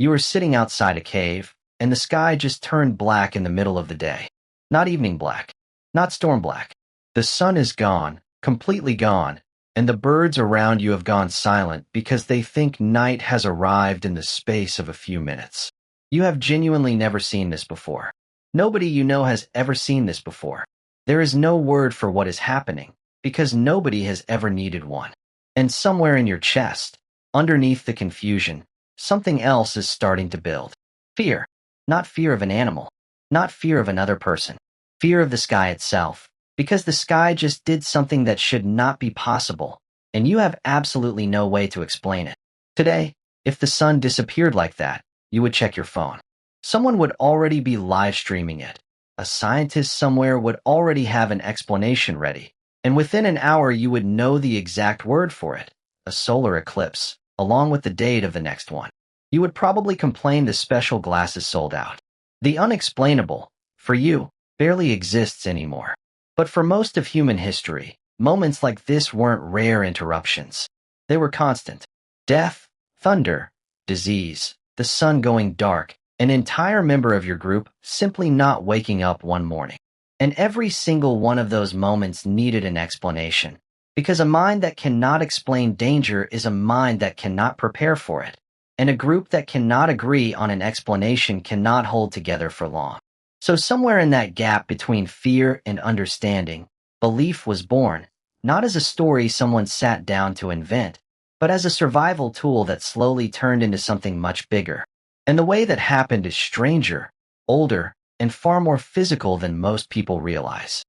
You were sitting outside a cave, and the sky just turned black in the middle of the day. Not evening black, not storm black. The sun is gone, completely gone, and the birds around you have gone silent because they think night has arrived in the space of a few minutes. You have genuinely never seen this before. Nobody you know has ever seen this before. There is no word for what is happening, because nobody has ever needed one. And somewhere in your chest, underneath the confusion, something else is starting to build. Fear. Not fear of an animal. Not fear of another person. Fear of the sky itself. Because the sky just did something that should not be possible, and you have absolutely no way to explain it. Today, if the sun disappeared like that, you would check your phone. Someone would already be live streaming it. A scientist somewhere would already have an explanation ready, and within an hour you would know the exact word for it, a solar eclipse, along with the date of the next one. You would probably complain the special glasses sold out. The unexplainable, for you, barely exists anymore. But for most of human history, moments like this weren't rare interruptions. They were constant. Death, thunder, disease, the sun going dark, an entire member of your group simply not waking up one morning. And every single one of those moments needed an explanation, because a mind that cannot explain danger is a mind that cannot prepare for it, and a group that cannot agree on an explanation cannot hold together for long. So somewhere in that gap between fear and understanding, belief was born, not as a story someone sat down to invent, but as a survival tool that slowly turned into something much bigger. And the way that happened is stranger, older, and far more physical than most people realize.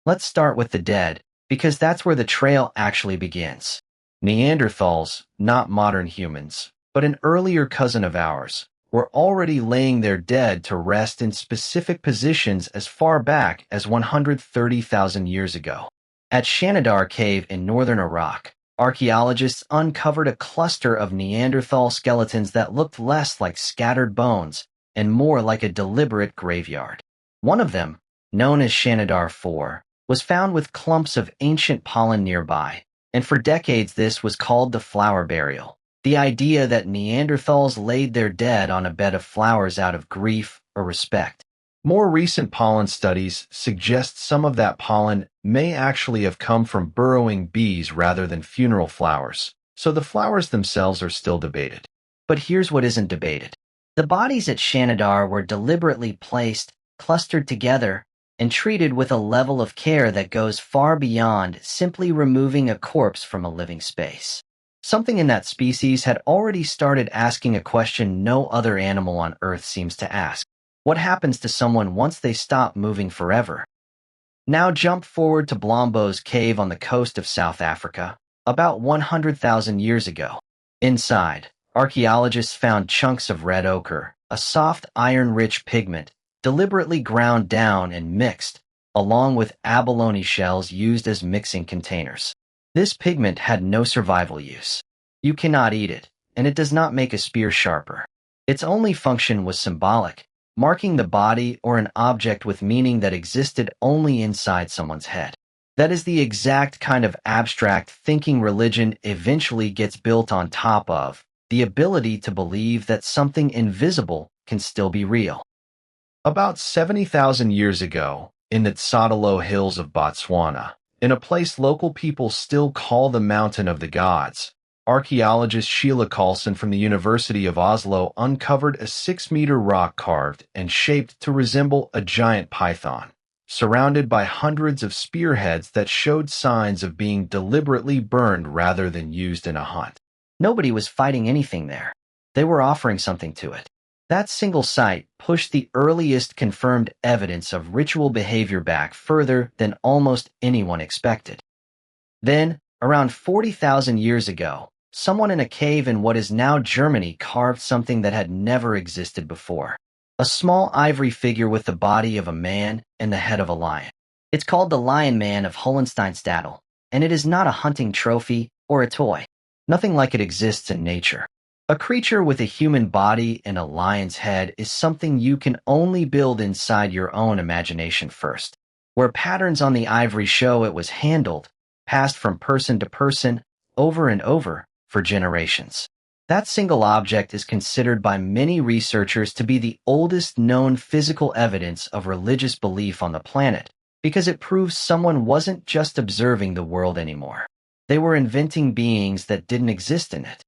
Let's start with the dead, because that's where the trail actually begins. Neanderthals, not modern humans, but an earlier cousin of ours, were already laying their dead to rest in specific positions as far back as 130,000 years ago. At Shanidar Cave in northern Iraq, archaeologists uncovered a cluster of Neanderthal skeletons that looked less like scattered bones and more like a deliberate graveyard. One of them, known as Shanidar 4, was found with clumps of ancient pollen nearby, and for decades this was called the flower burial. The idea that Neanderthals laid their dead on a bed of flowers out of grief or respect. More recent pollen studies suggest some of that pollen may actually have come from burrowing bees rather than funeral flowers, so the flowers themselves are still debated. But here's what isn't debated. The bodies at Shanidar were deliberately placed, clustered together, and treated with a level of care that goes far beyond simply removing a corpse from a living space. Something in that species had already started asking a question no other animal on Earth seems to ask. What happens to someone once they stop moving forever? Now jump forward to Blombos Cave on the coast of South Africa, about 100,000 years ago. Inside, archaeologists found chunks of red ochre, a soft iron-rich pigment, deliberately ground down and mixed, along with abalone shells used as mixing containers. This pigment had no survival use. You cannot eat it, and it does not make a spear sharper. Its only function was symbolic, marking the body or an object with meaning that existed only inside someone's head. That is the exact kind of abstract thinking religion eventually gets built on top of, the ability to believe that something invisible can still be real. About 70,000 years ago, in the Tsodilo Hills of Botswana, in a place local people still call the Mountain of the Gods, archaeologist Sheila Coulson from the University of Oslo uncovered a 6-meter rock carved and shaped to resemble a giant python, surrounded by hundreds of spearheads that showed signs of being deliberately burned rather than used in a hunt. Nobody was fighting anything there. They were offering something to it. That single site pushed the earliest confirmed evidence of ritual behavior back further than almost anyone expected. Then, around 40,000 years ago, someone in a cave in what is now Germany carved something that had never existed before. A small ivory figure with the body of a man and the head of a lion. It's called the Lion Man of Hohlenstein-Stadel, and it is not a hunting trophy or a toy. Nothing like it exists in nature. A creature with a human body and a lion's head is something you can only build inside your own imagination first, where patterns on the ivory show it was handled, passed from person to person, over and over, for generations. That single object is considered by many researchers to be the oldest known physical evidence of religious belief on the planet, because it proves someone wasn't just observing the world anymore. They were inventing beings that didn't exist in it.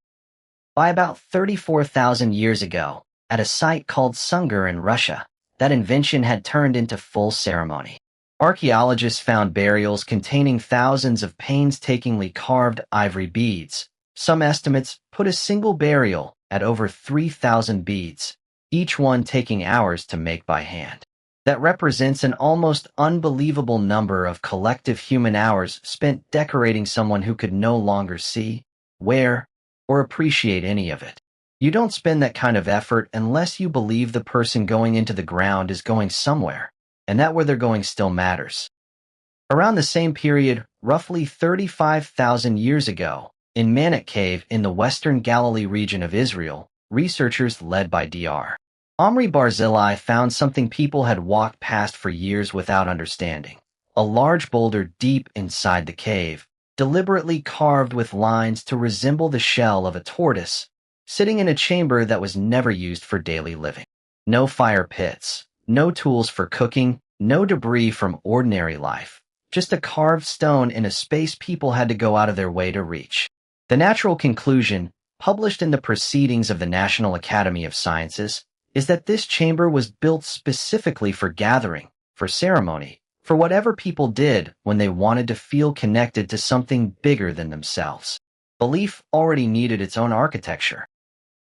By about 34,000 years ago, at a site called Sungir in Russia, that invention had turned into full ceremony. Archaeologists found burials containing thousands of painstakingly carved ivory beads. Some estimates put a single burial at over 3,000 beads, each one taking hours to make by hand. That represents an almost unbelievable number of collective human hours spent decorating someone who could no longer see, wear, or appreciate any of it. You don't spend that kind of effort unless you believe the person going into the ground is going somewhere, and that where they're going still matters. Around the same period, roughly 35,000 years ago, in Manot Cave in the western Galilee region of Israel, researchers led by Dr. Omry Barzilai found something people had walked past for years without understanding. A large boulder deep inside the cave, deliberately carved with lines to resemble the shell of a tortoise, sitting in a chamber that was never used for daily living. No fire pits, no tools for cooking, no debris from ordinary life, just a carved stone in a space people had to go out of their way to reach. The natural conclusion, published in the Proceedings of the National Academy of Sciences, is that this chamber was built specifically for gathering, for ceremony, for whatever people did when they wanted to feel connected to something bigger than themselves. Belief already needed its own architecture.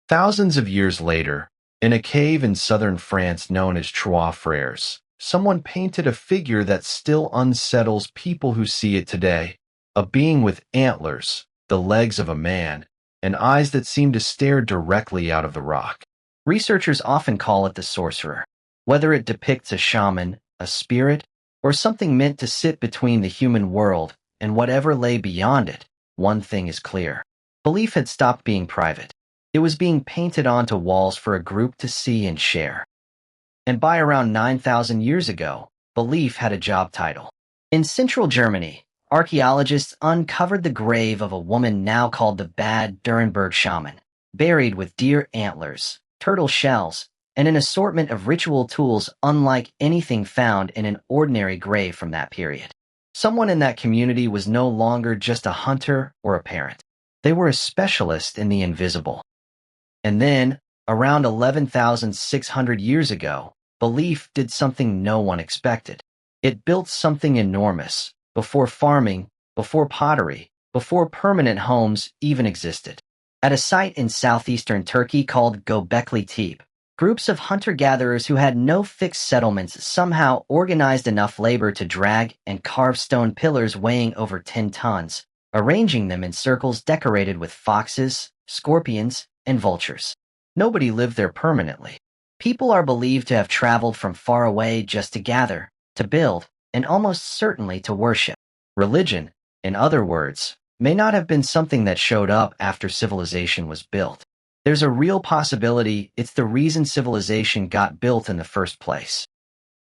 Thousands of years later, in a cave in southern France known as Trois Frères, someone painted a figure that still unsettles people who see it today, a being with antlers, the legs of a man, and eyes that seem to stare directly out of the rock. Researchers often call it the sorcerer. Whether it depicts a shaman, a spirit, or something meant to sit between the human world and whatever lay beyond it, one thing is clear. Belief had stopped being private. It was being painted onto walls for a group to see and share. And by around 9,000 years ago, belief had a job title. In central Germany, archaeologists uncovered the grave of a woman now called the Bad Dürrenberg shaman, buried with deer antlers, turtle shells, and an assortment of ritual tools unlike anything found in an ordinary grave from that period. Someone in that community was no longer just a hunter or a parent. They were a specialist in the invisible. And then, around 11,600 years ago, belief did something no one expected. It built something enormous, before farming, before pottery, before permanent homes even existed. At a site in southeastern Turkey called Göbekli Tepe, groups of hunter-gatherers who had no fixed settlements somehow organized enough labor to drag and carve stone pillars weighing over 10 tons, arranging them in circles decorated with foxes, scorpions, and vultures. Nobody lived there permanently. People are believed to have traveled from far away just to gather, to build, and almost certainly to worship. Religion, in other words, may not have been something that showed up after civilization was built. There's a real possibility it's the reason civilization got built in the first place.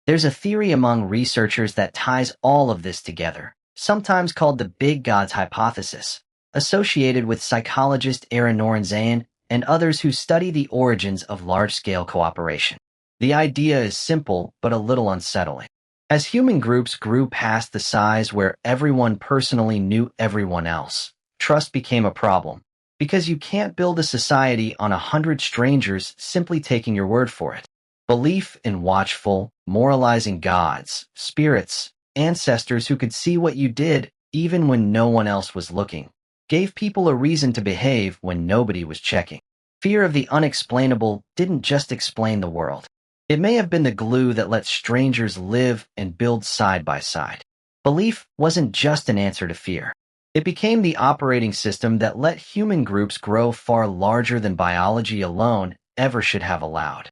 There's a theory among researchers that ties all of this together, sometimes called the Big Gods hypothesis, associated with psychologist Aaron Norenzayan and others who study the origins of large-scale cooperation. The idea is simple but a little unsettling. As human groups grew past the size where everyone personally knew everyone else, trust became a problem, because you can't build a society on 100 strangers simply taking your word for it. Belief in watchful, moralizing gods, spirits, ancestors who could see what you did even when no one else was looking, gave people a reason to behave when nobody was checking. Fear of the unexplainable didn't just explain the world. It may have been the glue that let strangers live and build side by side. Belief wasn't just an answer to fear. It became the operating system that let human groups grow far larger than biology alone ever should have allowed.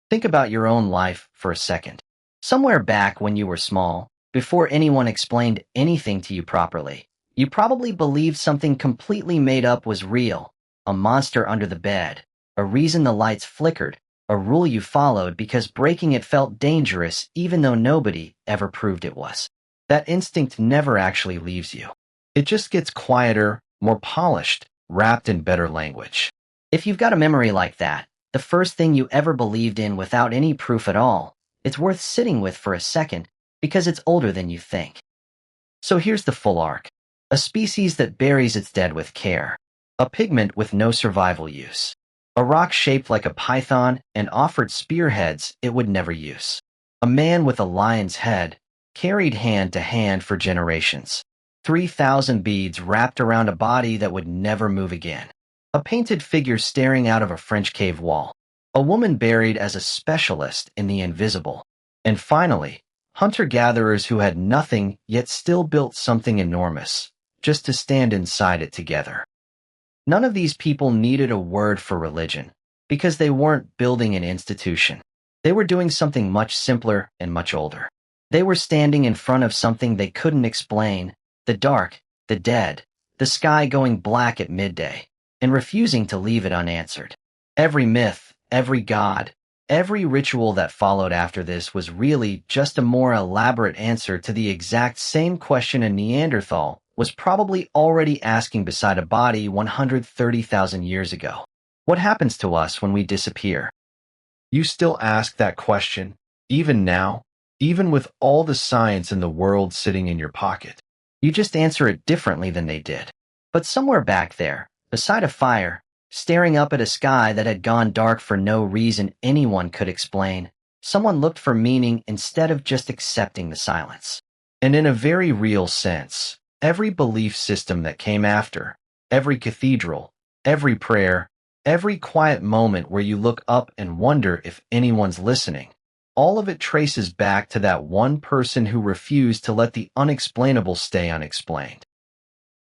Think about your own life for a second. Somewhere back when you were small, before anyone explained anything to you properly, you probably believed something completely made up was real, a monster under the bed, a reason the lights flickered, a rule you followed because breaking it felt dangerous even though nobody ever proved it was. That instinct never actually leaves you. It just gets quieter, more polished, wrapped in better language. If you've got a memory like that, the first thing you ever believed in without any proof at all, it's worth sitting with for a second because it's older than you think. So here's the full arc. A species that buries its dead with care. A pigment with no survival use. A rock shaped like a python and offered spearheads it would never use. A man with a lion's head, carried hand to hand for generations. 3,000 beads wrapped around a body that would never move again. A painted figure staring out of a French cave wall. A woman buried as a specialist in the invisible. And finally, hunter-gatherers who had nothing yet still built something enormous, just to stand inside it together. None of these people needed a word for religion, because they weren't building an institution. They were doing something much simpler and much older. They were standing in front of something they couldn't explain, the dark, the dead, the sky going black at midday, and refusing to leave it unanswered. Every myth, every god, every ritual that followed after this was really just a more elaborate answer to the exact same question a Neanderthal was probably already asking beside a body 130,000 years ago. What happens to us when we disappear? You still ask that question, even now, even with all the science in the world sitting in your pocket. You just answer it differently than they did. But somewhere back there, beside a fire, staring up at a sky that had gone dark for no reason anyone could explain, someone looked for meaning instead of just accepting the silence. And in a very real sense, every belief system that came after, every cathedral, every prayer, every quiet moment where you look up and wonder if anyone's listening, all of it traces back to that one person who refused to let the unexplainable stay unexplained.